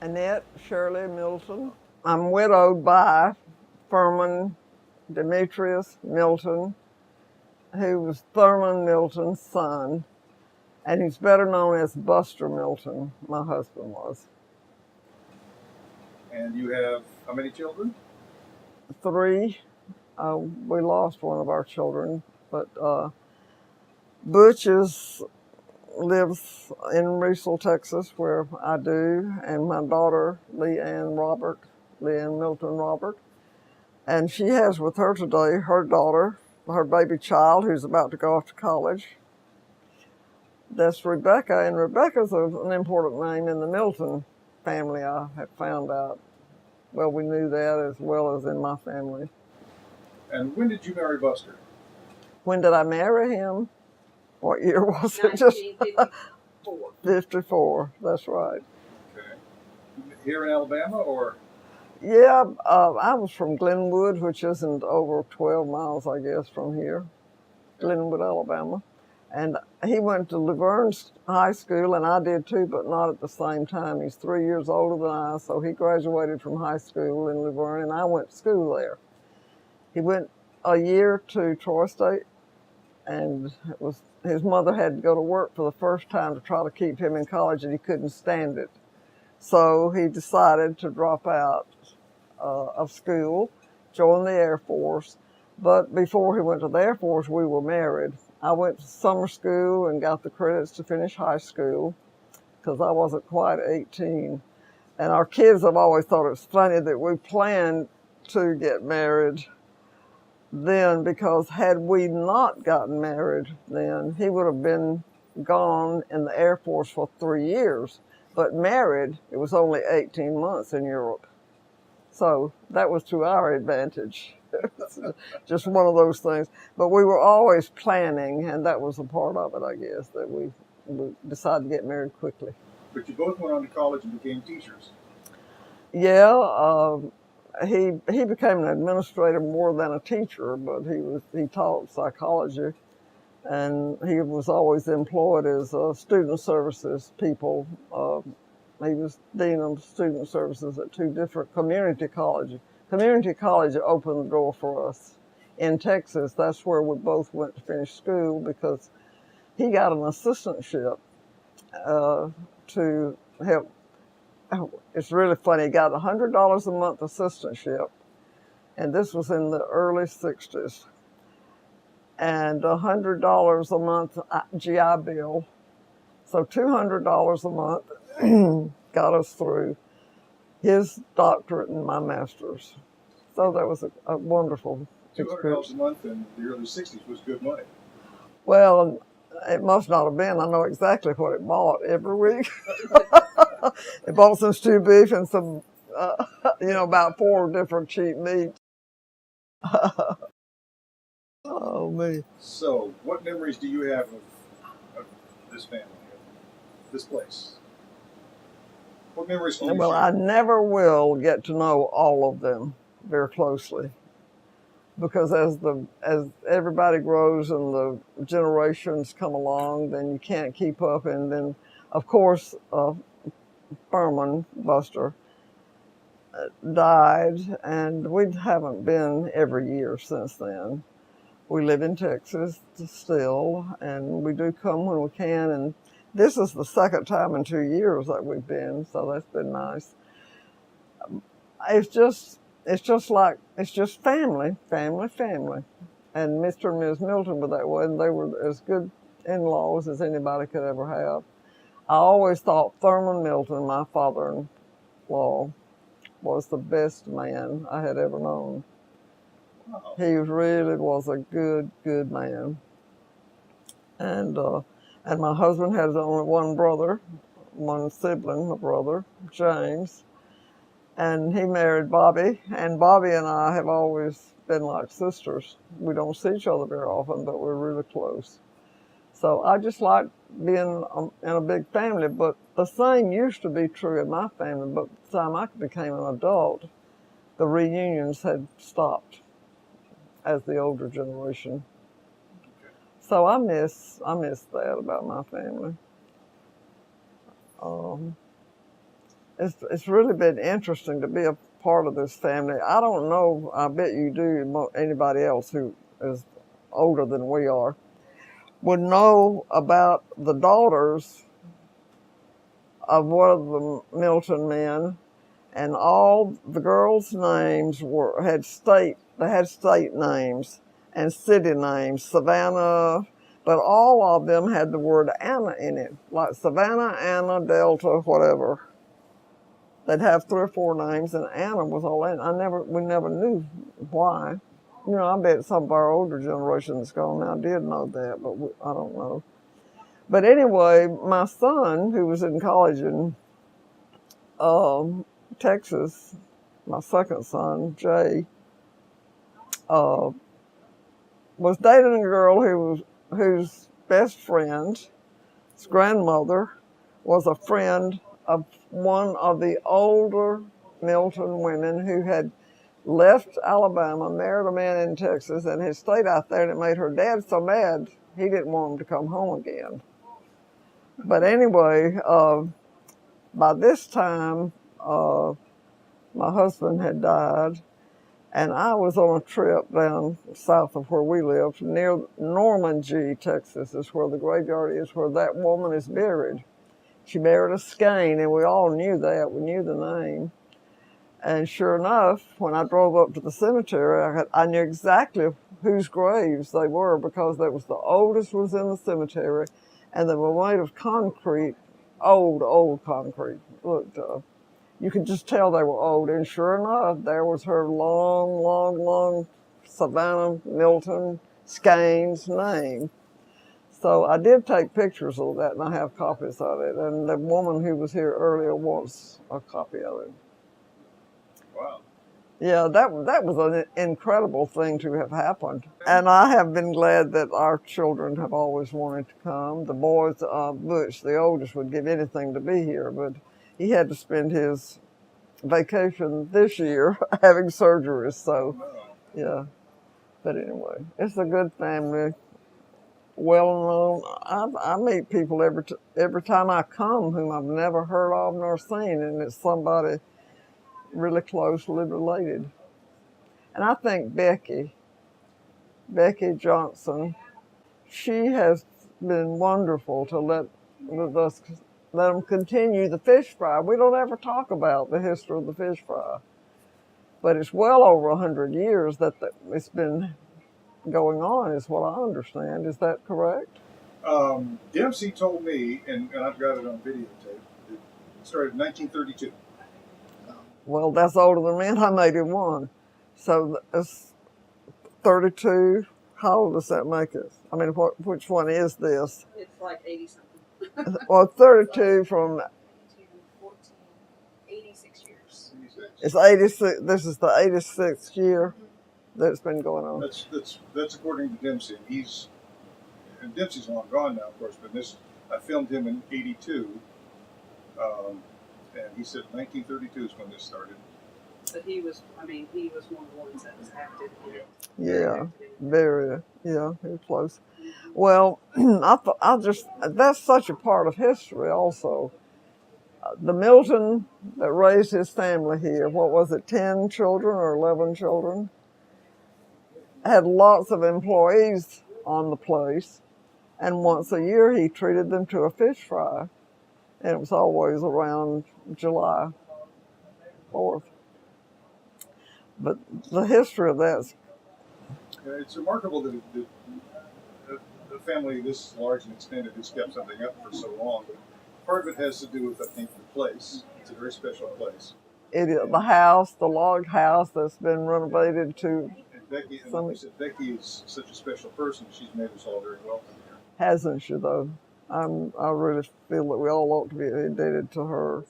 Annette Shirley Milton. I'm widowed by Furman Demetrius Milton, who was Thurman Milton's son, and he's better known as Buster Milton, my husband was. And you have how many children? 3. We lost one of our children, but Butch lives in Riesel, Texas, where I do, and my daughter, Leanne Milton Robert. And she has with her today her daughter, her baby child, who's about to go off to college. That's Rebecca, and Rebecca's an important name in the Milton family, I have found out. Well, we knew that as well as in my family. And when did you marry Buster? When did I marry him? What year was it? Just 1954. 54, that's right. Okay. Here in Alabama, or? Yeah, I was from Glenwood, which isn't over 12 miles, I guess, from here. Glenwood, Alabama. And he went to Laverne's high school, and I did too, but not at the same time. He's 3 years older than I, so he graduated from high school in Laverne, and I went to school there. He went a year to Troy State, and his mother had to go to work for the first time to try to keep him in college, and he couldn't stand it. So he decided to drop out of school, join the Air Force. But before he went to the Air Force, we were married. I went to summer school and got the credits to finish high school because I wasn't quite 18. And our kids have always thought it was funny that we planned to get married then, because had we not gotten married then, he would have been gone in the Air Force for 3 years. But married, it was only 18 months in Europe. So that was to our advantage. Just one of those things. But we were always planning, and that was a part of it, I guess, that we decided to get married quickly. But you both went on to college and became teachers. Yeah, he became an administrator more than a teacher, but he taught psychology, and he was always employed as student services people. He was dean of student services at 2 different community colleges. Community college opened the door for us. In Texas, that's where we both went to finish school, because he got an assistantship to help. It's really funny. He got $100 a month assistantship, and this was in the early 60s, and $100 a month GI Bill. So $200 a month got us through his doctorate and my master's. So that was a wonderful experience. $200 a month in the early 60s was good money. Well, it must not have been. I know exactly what it bought every week. It bought some stewed beef and some, about 4 different cheap meats. Oh, me. So, what memories do you have of this family, of this place? What memories do you Well, share? I never will get to know all of them very closely, because as everybody grows and the generations come along, then you can't keep up. And then, of course, Furman, Buster, died, and we haven't been every year since then. We live in Texas still, and we do come when we can, and this is the second time in 2 years that we've been, so that's been nice. It's just family. And Mr. and Ms. Milton were that way, and they were as good in-laws as anybody could ever have. I always thought Thurman Milton, my father-in-law, was the best man I had ever known. Wow. He really was a good man. And my husband has only one sibling, a brother, James. And he married Bobby, and Bobby and I have always been like sisters. We don't see each other very often, but we're really close. So I just like being in a big family, but the same used to be true in my family, but by the time I became an adult, the reunions had stopped as the older generation. So I miss that about my family. it's really been interesting to be a part of this family. I don't know, I bet you do, anybody else who is older than we are, would know about the daughters of one of the Milton men, and all the girls' names had state names and city names, Savannah, but all of them had the word Anna in it, like Savannah, Anna, Delta, whatever. They'd have 3 or 4 names, and Anna was all in. We never knew why. You know, I bet some of our older generation that's gone now did know that, but I don't know. But anyway, my son, who was in college in Texas, my second son, Jay, was dating a girl whose best friend's grandmother was a friend of one of the older Milton women who had left Alabama, married a man in Texas, and had stayed out there, and it made her dad so mad he didn't want him to come home again. But anyway, by this time, my husband had died, and I was on a trip down south of where we lived, near Normandy, Texas, is where the graveyard is, where that woman is buried. She married a Skane, and we all knew that. We knew the name. And sure enough, when I drove up to the cemetery, I knew exactly whose graves they were, because that was the oldest was in the cemetery, and they were made of concrete, old concrete. Looked, you could just tell they were old. And sure enough, there was her long Savannah Milton Skane's name. So I did take pictures of that, and I have copies of it. And the woman who was here earlier wants a copy of it. Wow. Yeah, that was an incredible thing to have happened. And I have been glad that our children have always wanted to come. The boys, Butch, the oldest, would give anything to be here, but he had to spend his vacation this year having surgeries, so yeah. But anyway, it's a good family, well known. I meet people every time I come whom I've never heard of nor seen, and it's somebody really closely related. And I think Becky Johnson, she has been wonderful to let them continue the fish fry. We don't ever talk about the history of the fish fry, but it's well over 100 years that it's been going on, is what I understand. Is that correct? Dempsey told me, and I've got it on videotape, it started in 1932. Well, that's older than me, and I'm 81. So it's 32. How old does that make us? I mean, which one is this? It's like 80-something. Well, 32 from 86 years. It's 86. This is the 86th year that's been going on. That's according to Dempsey. And Dempsey's long gone now, of course. But I filmed him in '82, and he said 1932 is when this started. But he was one of the ones that was active in it. Yeah, very. Yeah, he was close. Well, that's such a part of history also. The Milton that raised his family here, what was it, 10 children or 11 children, had lots of employees on the place, and once a year he treated them to a fish fry, and it was always around July 4th. But the history of that, it's remarkable that a family this large and extended has kept something up for so long. But part of it has to do with, I think, the place. It's a very special place. it is the house, the log house that's been renovated to. And Becky, and like you said, Becky is such a special person. She's made us all very welcome here. Hasn't she, though? I really feel that we all ought to be indebted to her.